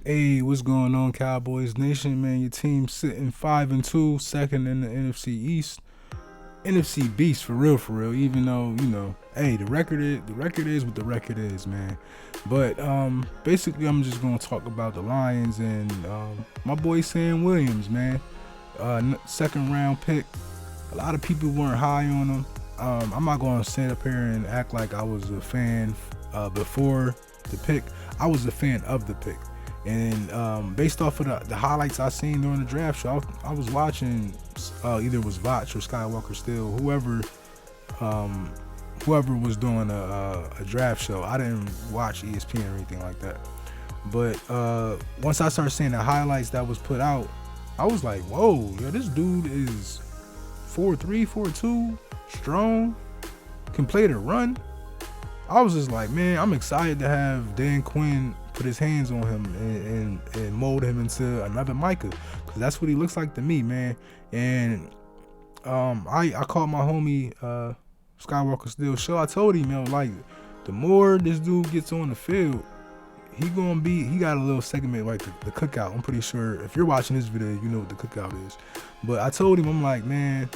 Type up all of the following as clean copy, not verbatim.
Hey, what's going on, Cowboys Nation? Man, your team sitting 5-2, second in the NFC East. NFC beast for real, for real. Even though hey, the record is what the record is, man. But basically, I'm just gonna talk about the Lions and my boy Sam Williams, man. Second round pick. A lot of people weren't high on him. I'm not gonna sit up here and act like I was a fan before the pick. I was a fan of the pick. And based off of the highlights I seen during the draft show, I was watching either it was Vach or Skywalker Still, whoever was doing a draft show. I didn't watch ESPN or anything like that. But once I started seeing the highlights that was put out, I was like, whoa, yo, this dude is 4'3", 4'2", strong, can play the run. I was just like, man, I'm excited to have Dan Quinn put his hands on him and mold him into another Micah, because that's what he looks like to me, man. And I called my homie Skywalker Still show. I told him, like, the more this dude gets on the field, he got a little segment like the cookout. I'm pretty sure if you're watching this video, you know what the cookout is. But I told him, I'm like, man,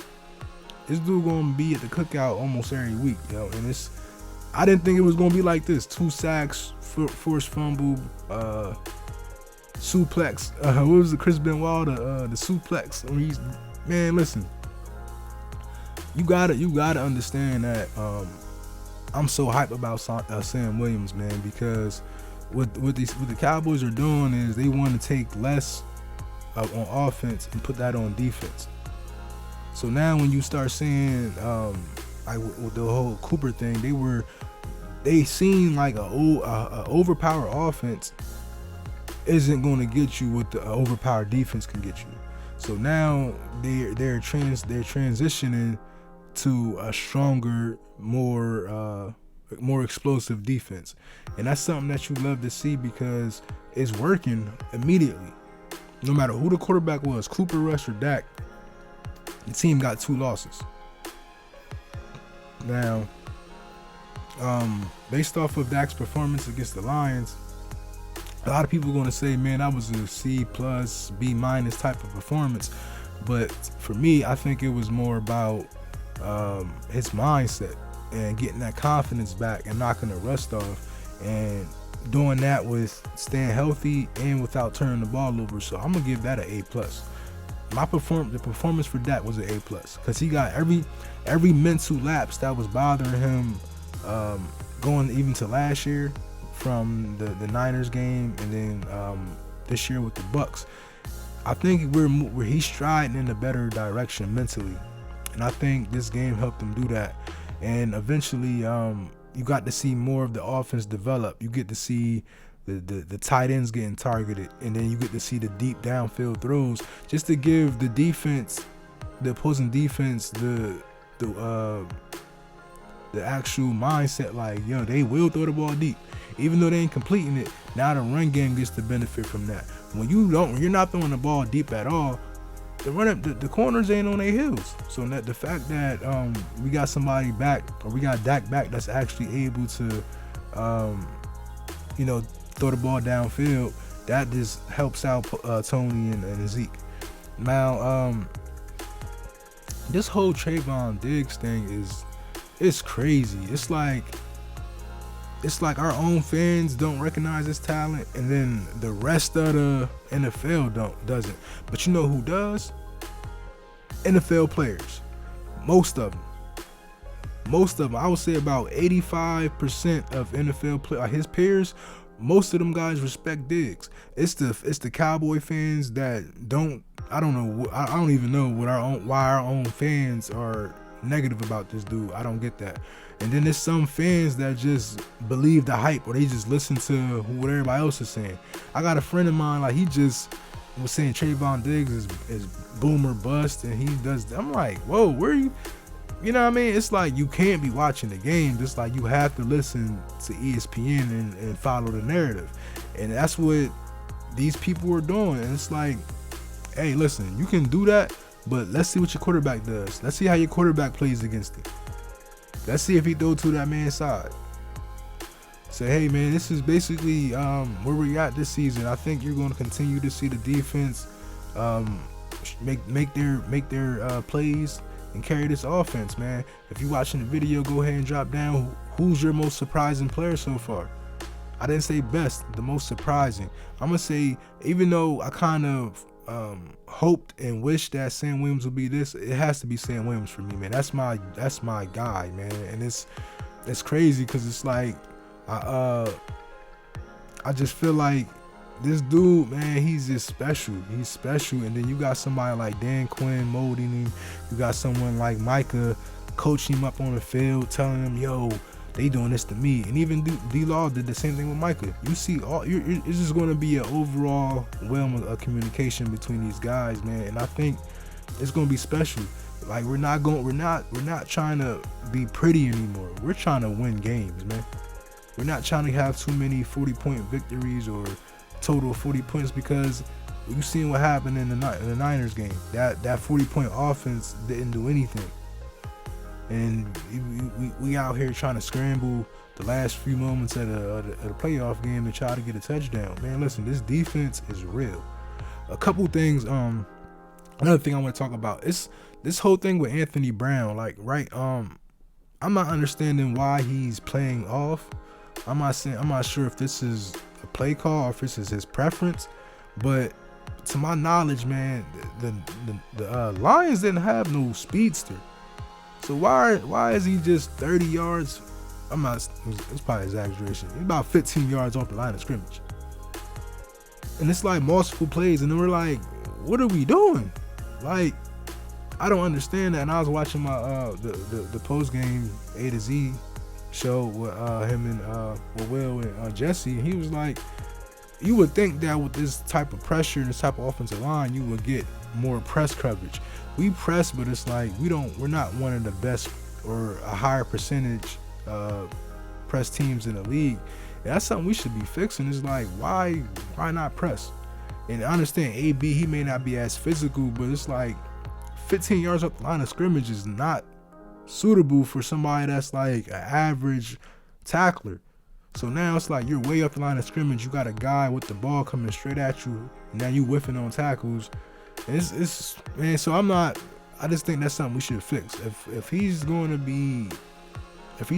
this dude gonna be at the cookout almost every week, and I didn't think it was gonna be like this. 2 sacks, forced fumble, suplex. What was the Chris Benoit? The suplex. Man, listen. You gotta understand that. I'm so hyped about Sam Williams, man, because what the Cowboys are doing is they want to take less on offense and put that on defense. So now when you start seeing with the whole Cooper thing, they seem like a overpowered offense isn't going to get you what the overpowered defense can get you. So now they're transitioning to a stronger, more explosive defense, and that's something that you love to see because it's working immediately. No matter who the quarterback was, Cooper Rush or Dak, the team got 2 losses. Now, based off of Dak's performance against the Lions, a lot of people are going to say, man, that was a C+, B- type of performance. But for me, I think it was more about his mindset and getting that confidence back and knocking the rust off, and doing that with staying healthy and without turning the ball over. So I'm gonna give that an A+. The performance for Dak was an A+, because he got every mental lapse that was bothering him going even to last year from the Niners game, and then this year with the Bucks. I think he's striding in a better direction mentally, and I think this game helped him do that. And eventually, you got to see more of the offense develop. You get to see the tight ends getting targeted, and then you get to see the deep downfield throws, just to give the opposing defense, the actual mindset, like, they will throw the ball deep, even though they ain't completing it. Now the run game gets to benefit from that. When you're not throwing the ball deep at all, the corners ain't on their heels. So that the fact that we got somebody back, or we got Dak back, that's actually able to throw the ball downfield, that just helps out Tony and Zeke. Now this whole Trayvon Diggs thing it's crazy. It's like our own fans don't recognize his talent, and then the rest of the NFL doesn't. But you know who does? NFL players. Most of them. I would say about 85% of NFL his peers. Most of them guys respect Diggs. It's the Cowboy fans that don't. I don't even know why our own fans are negative about this dude. I don't get that. And then there's some fans that just believe the hype, or they just listen to what everybody else is saying. I got a friend of mine, like, he just was saying Trayvon Diggs is boomer bust, and he does. I'm like, whoa, where are you? You know what I mean? It's like you can't be watching the game. It's like you have to listen to ESPN and follow the narrative. And that's what these people are doing. And it's like, hey, listen, you can do that, but let's see what your quarterback does. Let's see how your quarterback plays against it. Let's see if he throw to that man's side. say, hey man, this is basically where we at this season. I think you're going to continue to see the defense um, make their plays and carry this offense, man. If you're watching the video, go ahead and drop down who's your most surprising player so far. I didn't say best, the most surprising. I'm gonna say, even though I kind of hoped and wished that Sam Williams would be this, it has to be Sam Williams for me, man. That's my guy, man. And it's crazy because it's like I just feel like this dude, man, he's just special. He's special. And then you got somebody like Dan Quinn molding him. You got someone like Micah coaching him up on the field, telling him, yo, they doing this to me. And even D-Law did the same thing with Micah. You see, it's just going to be an overall realm of communication between these guys, man. And I think it's going to be special. Like, we're not trying to be pretty anymore. We're trying to win games, man. We're not trying to have too many 40-point victories or total of 40 points, because you've seen what happened in the Niners game. That 40-point offense didn't do anything. And we out here trying to scramble the last few moments at a playoff game to try to get a touchdown. Man, listen, this defense is real. A couple things. Another thing I want to talk about is this whole thing with Anthony Brown. Like, right? I'm not understanding why he's playing off. I'm not sure if this is a play call or if this is his preference. But to my knowledge, man, the Lions didn't have no speedster. So why is he just 30 yards? It's probably exaggeration. He's about 15 yards off the line of scrimmage. And it's like multiple plays, and then we're like, what are we doing? Like, I don't understand that. And I was watching my the post game A to Z show with him and with Will and Jesse, and he was like, you would think that with this type of pressure and this type of offensive line, you would get more press coverage. We press, but it's like we're not one of the best or a higher percentage press teams in the league. And that's something we should be fixing. It's like, why not press? And I understand AB, he may not be as physical, but it's like 15 yards up the line of scrimmage is not suitable for somebody that's like an average tackler. So now it's like you're way up the line of scrimmage. You got a guy with the ball coming straight at you, and now you whiffing on tackles. And it's man. So I just think that's something we should fix. If he's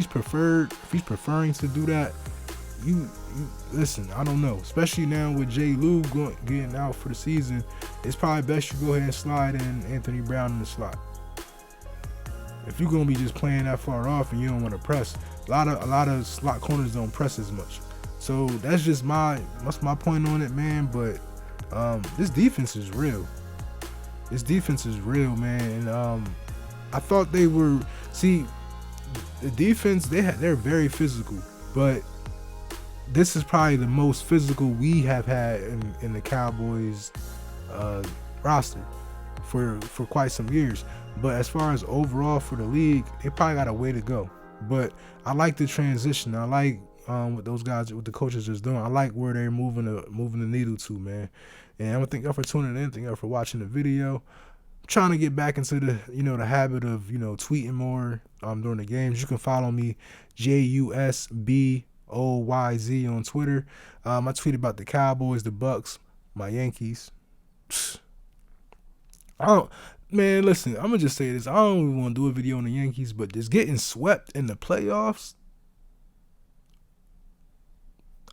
preferring to do that, you listen. I don't know. Especially now with Jay Lou getting out for the season, it's probably best you go ahead and slide in Anthony Brown in the slot. If you're gonna be just playing that far off and you don't want to press, a lot of slot corners don't press as much. So that's my point on it, man. But this defense is real. This defense is real, man. And I thought they were. See, the defense, they're very physical, but this is probably the most physical we have had in the Cowboys roster for quite some years. But as far as overall for the league, they probably got a way to go. But I like the transition. I like what the coaches is doing. I like where they're moving the needle to, man. And I want to thank y'all for tuning in. Thank y'all for watching the video. I'm trying to get back into the habit of tweeting more during the games. You can follow me, JUSBOYZ on Twitter. I tweet about the Cowboys, the Bucks, my Yankees. Man, listen, I'm gonna just say this. I don't even want to do a video on the Yankees, but just getting swept in the playoffs.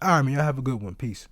All right, man, y'all have a good one. Peace.